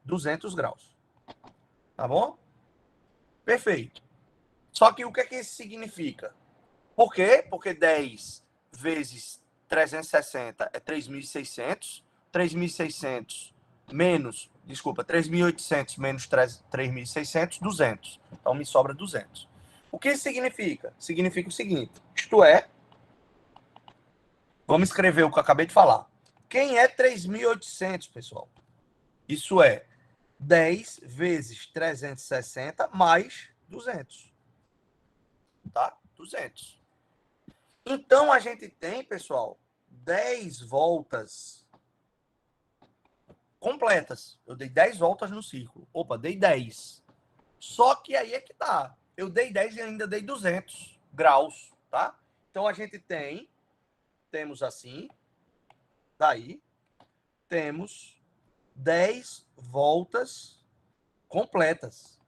200 graus. Tá bom? Perfeito. Só que o que é que isso significa? Por quê? Porque 10 vezes 360 é 3.600. 3.600 menos, desculpa, 3.800 menos 3.600, 200. Então, me sobra 200. O que isso significa? Significa o seguinte, isto é, vamos escrever o que eu acabei de falar. Quem é 3.800, pessoal? Isso é 10 vezes 360 mais 200. Tá? 200. Então, a gente tem, pessoal, 10 voltas completas. Eu dei 10 voltas no círculo. Opa, dei 10. Só que aí é que tá. Eu dei 10 e ainda dei 200 graus, tá? Então, a gente temos assim, daí, temos 10 voltas completas.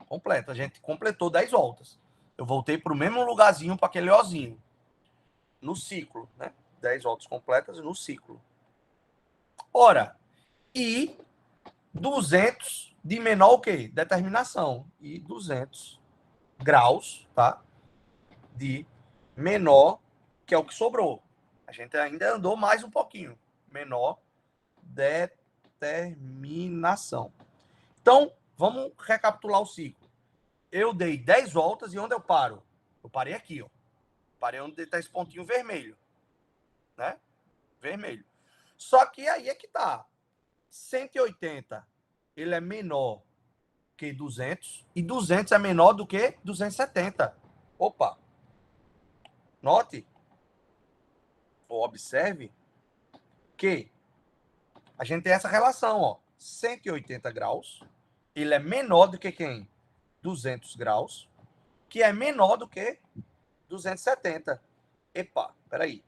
Completa. A gente completou 10 voltas. Eu voltei para o mesmo lugarzinho, para aquele ozinho. No ciclo, né? 10 voltas completas no ciclo. Ora, e 200 de menor o quê? Determinação. E 200 graus, tá? De menor, que é o que sobrou. A gente ainda andou mais um pouquinho. Menor determinação. Então, vamos recapitular o ciclo. Eu dei 10 voltas e onde eu paro? Eu parei aqui, ó. Parei onde está esse pontinho vermelho. Né? Vermelho. Só que aí é que tá. 180, ele é menor que 200 e 200 é menor do que 270. Opa. Note ou observe que a gente tem essa relação, ó. 180 graus, ele é menor do que quem? 200 graus, que é menor do que 270. Epa, peraí.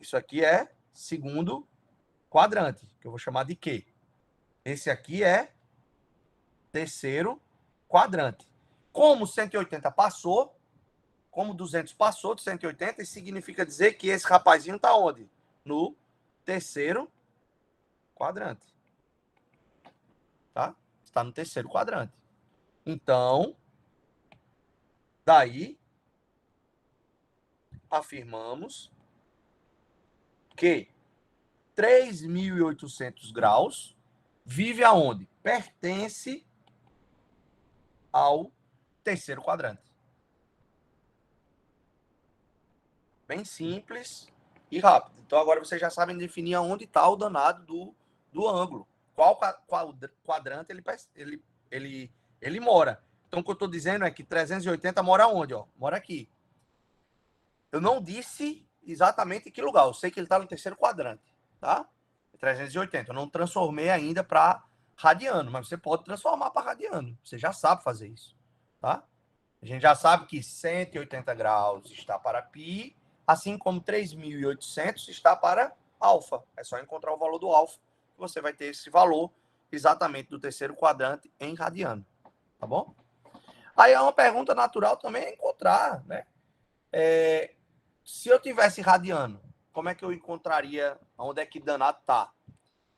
Isso aqui é segundo quadrante, que eu vou chamar de Q. Esse aqui é terceiro quadrante. Como 180 passou, como 200 passou de 180, isso significa dizer que esse rapazinho está onde? No terceiro quadrante. Tá? Está no terceiro quadrante. Então, daí, afirmamos que 3.800 graus vive aonde? Pertence ao terceiro quadrante. Bem simples e rápido. Então, agora vocês já sabem definir aonde está o danado do ângulo. Qual quadrante ele mora. Então, o que eu estou dizendo é que 380 mora onde? Ó? Mora aqui. Eu não disse exatamente em que lugar. Eu sei que ele está no terceiro quadrante. Tá? 380. Eu não transformei ainda para radiano, mas você pode transformar para radiano. Você já sabe fazer isso. Tá? A gente já sabe que 180 graus está para π, assim como 3.800 está para alfa. É só encontrar o valor do alfa, que você vai ter esse valor exatamente do terceiro quadrante em radiano. Tá bom? Aí é uma pergunta natural também é encontrar, né? Se eu tivesse radiano, como é que eu encontraria onde é que danado está?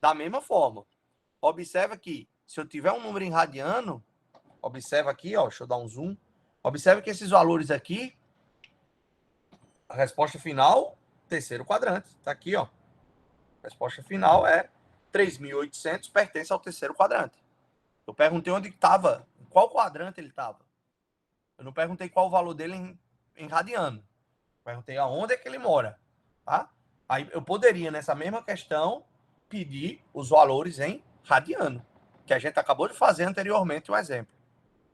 Da mesma forma. Observa que, se eu tiver um número em radiano, observa aqui, ó, deixa eu dar um zoom. Observe que esses valores aqui, a resposta final, terceiro quadrante. Está aqui, ó. A resposta final é 3.800, pertence ao terceiro quadrante. Eu perguntei onde estava, em qual quadrante ele estava. Eu não perguntei qual o valor dele em radiano. Eu perguntei aonde é que ele mora. Tá? Aí eu poderia, nessa mesma questão, pedir os valores em radiano, que a gente acabou de fazer anteriormente o exemplo,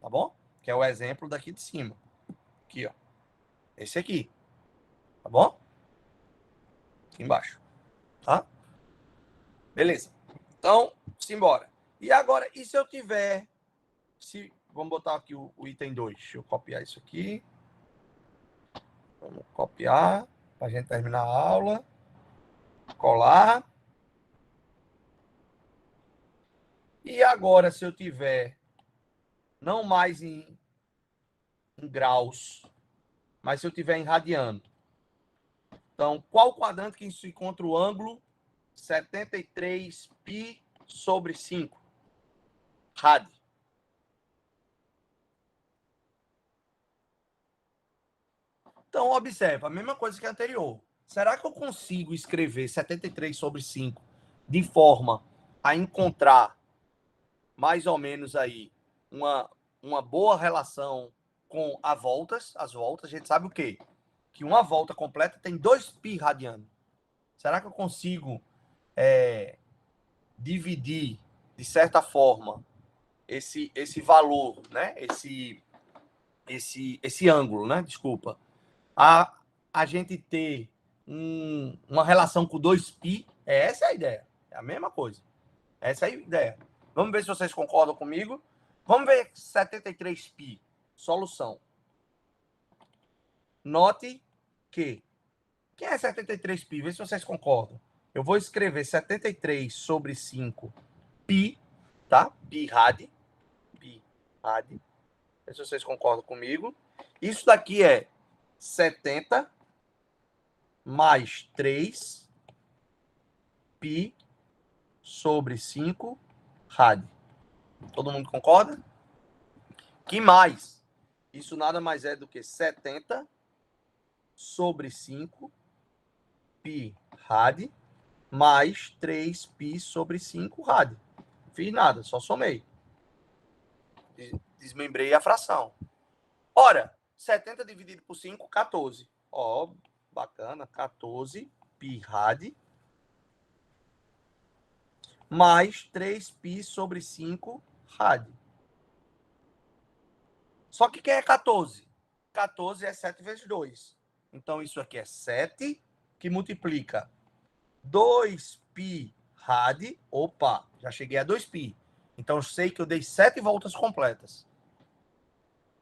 tá bom? Que é o exemplo daqui de cima. Aqui, ó. Esse aqui, tá bom? Aqui embaixo, tá? Beleza. Então, simbora. E agora, e se eu tiver... Vamos botar aqui o item 2. Deixa eu copiar isso aqui. Vamos copiar para a gente terminar a aula. Colar. E agora, se eu tiver não mais em graus, mas se eu tiver em radiano. Então, qual quadrante que se encontra o ângulo 73 π sobre 5? Rad. Então, observa, a mesma coisa que a anterior. Será que eu consigo escrever 73 sobre 5 de forma a encontrar mais ou menos aí uma boa relação com as voltas? A gente sabe o quê? Que uma volta completa tem 2 π radiano. Será que eu consigo dividir, de certa forma, esse valor, né? Esse ângulo, né? Desculpa. A gente ter uma relação com 2 π, essa é a ideia. É a mesma coisa. Essa é a ideia. Vamos ver se vocês concordam comigo. Vamos ver 73 π. Solução. Note que... Quem é 73 π? Vê se vocês concordam. Eu vou escrever 73 sobre 5 π, tá? Π rad. Π rad. Vê se vocês concordam comigo. Isso daqui é 70 mais 3 π sobre 5 rad. Todo mundo concorda? Que mais? Isso nada mais é do que 70 sobre 5 π rad mais 3 π sobre 5 rad. Não fiz nada, só somei. Desmembrei a fração. Ora, 70 dividido por 5, 14. Ó, bacana, 14 π rad mais 3 π sobre 5 rad. Só que quem é 14? 14 é 7 vezes 2. Então, isso aqui é 7, que multiplica 2 π rad. Opa, já cheguei a 2 π. Então, eu sei que eu dei 7 voltas completas.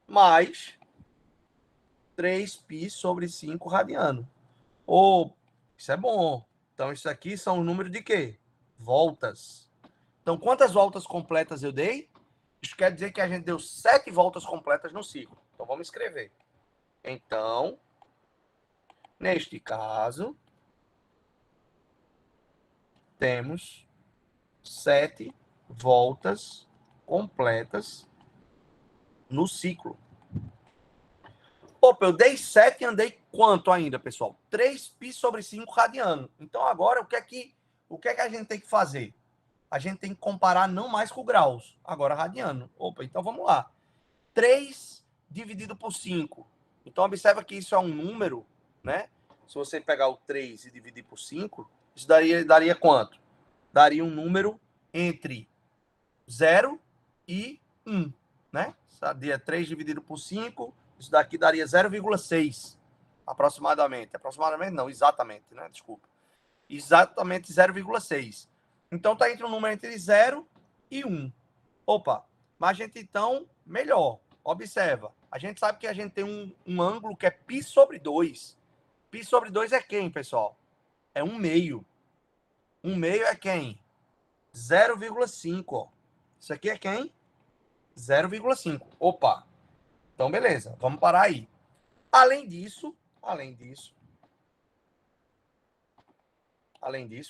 Mais 3 π sobre 5 radiano. Isso é bom. Então, isso aqui são o número de quê? Voltas. Então, quantas voltas completas eu dei? Isso quer dizer que a gente deu 7 voltas completas no ciclo. Então, vamos escrever. Então, neste caso, temos 7 voltas completas no ciclo. Opa, eu dei 7 e andei quanto ainda, pessoal? 3 π sobre 5 radiano. Então, agora, o que é que a gente tem que fazer? A gente tem que comparar não mais com graus, agora radiano. Opa, então vamos lá. 3 dividido por 5. Então, observa que isso é um número, né? Se você pegar o 3 e dividir por 5, isso daria quanto? Daria um número entre 0 e 1, né? Daria 3 dividido por 5, isso daqui daria 0,6, aproximadamente. Aproximadamente não, exatamente, né? Desculpa. Exatamente 0,6. Então, tá entre um número entre 0 e 1. Opa, mas a gente, então, melhor. Observa, a gente sabe que a gente tem um ângulo que é π sobre 2. Π sobre 2 é quem, pessoal? É 1 meio. 1 meio é quem? 0,5, ó. Isso aqui é quem? 0,5. Opa. Então, beleza. Vamos parar aí. Além disso,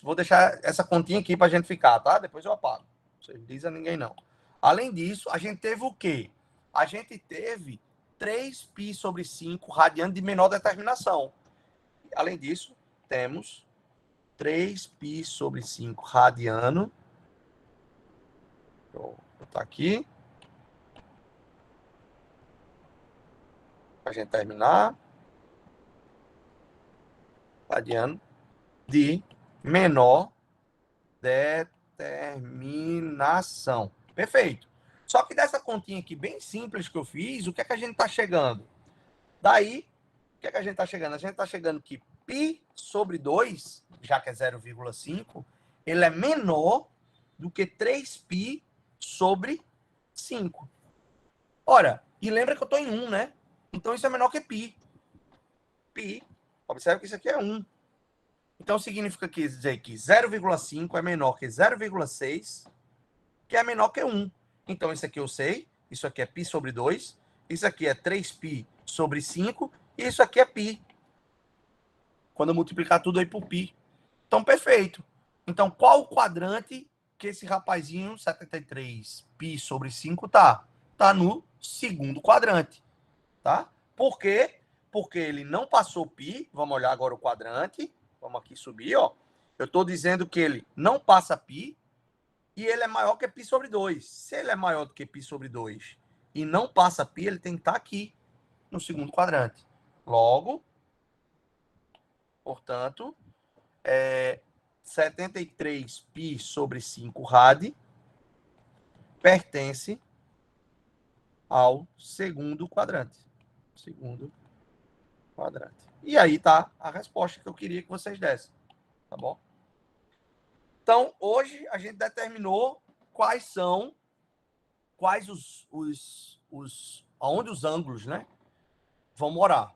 vou deixar essa continha aqui para a gente ficar, tá? Depois eu apago. Não vocês dizem a ninguém, não. Além disso, a gente teve o quê? A gente teve 3 π sobre 5 radiano de menor determinação. Além disso, temos 3 π sobre 5 radiano. Vou botar aqui. Para a gente terminar. Radiano de menor determinação. Perfeito. Só que dessa continha aqui, bem simples que eu fiz, o que é que a gente está chegando? Daí, o que é que a gente está chegando? A gente está chegando que π sobre 2, já que é 0,5, ele é menor do que 3π sobre 5. Ora, e lembra que eu estou em 1, né? Então isso é menor que π. Π, observe que isso aqui é 1. Então significa que dizer que 0,5 é menor que 0,6, que é menor que 1. Então isso aqui eu sei, isso aqui é π sobre 2, isso aqui é 3π sobre 5, e isso aqui é π. Quando eu multiplicar tudo aí por π. Então, perfeito. Então, qual o quadrante que esse rapazinho, 73π sobre 5, tá? Tá no segundo quadrante, tá? Por quê? Porque ele não passou π. Vamos olhar agora o quadrante. Vamos aqui subir, ó. Eu estou dizendo que ele não passa π e ele é maior que π sobre 2. Se ele é maior do que π sobre 2 e não passa π, ele tem que estar aqui, no segundo quadrante. Logo, portanto, 73π sobre 5 rad pertence ao segundo quadrante. Segundo quadrante. E aí tá a resposta que eu queria que vocês dessem. Tá bom? Então, hoje a gente determinou quais aonde os ângulos, né, vão morar.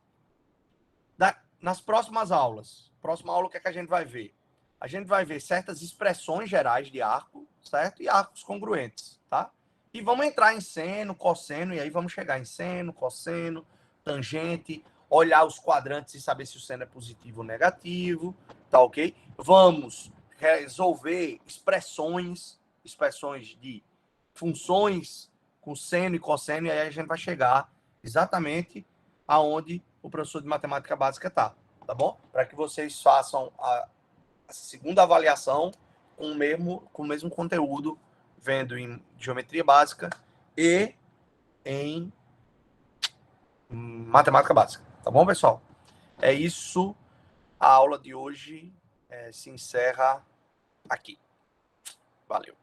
Nas próximas aulas, próxima aula, o que é que a gente vai ver? A gente vai ver certas expressões gerais de arco, certo? E arcos congruentes, tá? E vamos entrar em seno, cosseno, e aí vamos chegar em seno, cosseno, tangente, olhar os quadrantes e saber se o seno é positivo ou negativo, tá ok? Vamos resolver expressões de funções com seno e cosseno, e aí a gente vai chegar exatamente aonde o professor de matemática básica está, tá bom? Para que vocês façam a segunda avaliação com o mesmo conteúdo, vendo em geometria básica e em matemática básica, tá bom, pessoal? É isso. A aula de hoje se encerra aqui. Valeu.